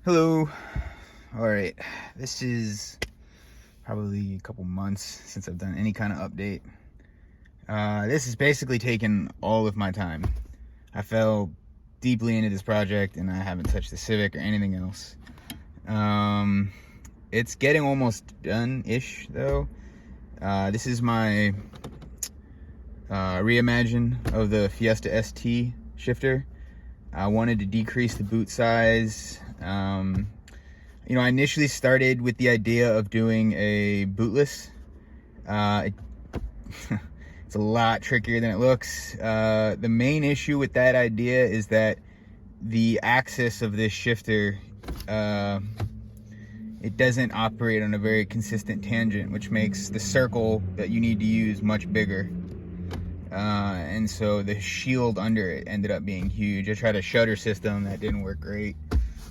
Hello. All right, this is probably a couple months since I've done any kind of update. This has basically taken all of my time. I fell deeply into this project and I haven't touched the Civic or anything else. It's getting almost done-ish though. This is my reimagine of the Fiesta ST shifter. I wanted to decrease the boot size. You know, I initially started with the idea of doing a bootless. It's a lot trickier than it looks. The main issue with that idea is that the axis of this shifter, it doesn't operate on a very consistent tangent, which makes the circle that you need to use much bigger. And so the shield under it ended up being huge. I tried a shutter system that didn't work great.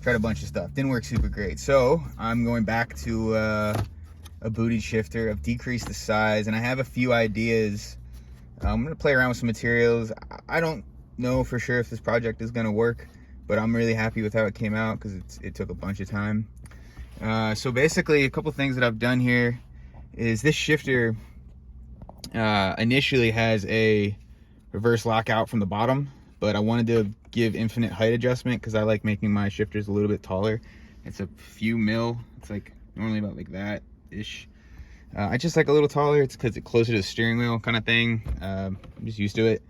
Tried a bunch of stuff, didn't work super great. So I'm going back to a booted shifter. I've decreased the size and I have a few ideas. I'm gonna play around with some materials. I don't know for sure if this project is gonna work, but I'm really happy with how it came out because it took a bunch of time. So basically a couple things that I've done here is this shifter initially has a reverse lockout from the bottom, but I wanted to give infinite height adjustment because I like making my shifters a little bit taller. It's a few mil. It's like normally about like that ish. I just like a little taller. It's because it's closer to the steering wheel kind of thing. I'm just used to it.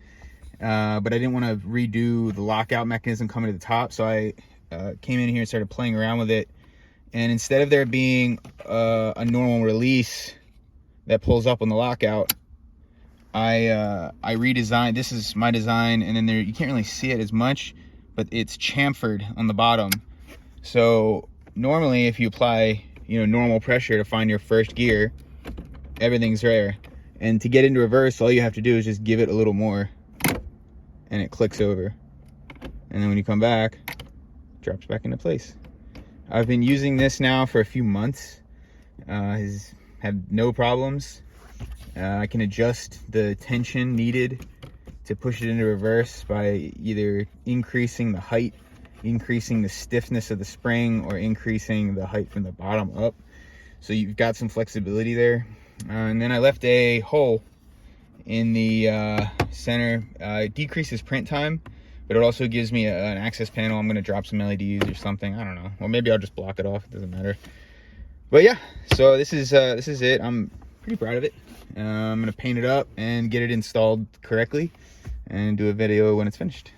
But I didn't want to redo the lockout mechanism coming to the top, so I came in here and started playing around with it. And instead of there being a normal release that pulls up on the lockout, I redesigned. This is my design, and then there you can't really see it as much, but it's chamfered on the bottom. So normally if you apply, you know, normal pressure to find your first gear, everything's there. And to get into reverse, all you have to do is just give it a little more and it clicks over. And then when you come back, it drops back into place. I've been using this now for a few months. Has had no problems. I can adjust the tension needed to push it into reverse by either increasing the height, increasing the stiffness of the spring, or increasing the height from the bottom up. So you've got some flexibility there. And then I left a hole in the center. It decreases print time, but it also gives me an access panel. I'm gonna drop some LEDs or something, I don't know. Or maybe I'll just block it off, it doesn't matter. But yeah, so this is it. I'm pretty proud of it. I'm gonna paint it up and get it installed correctly and do a video when it's finished.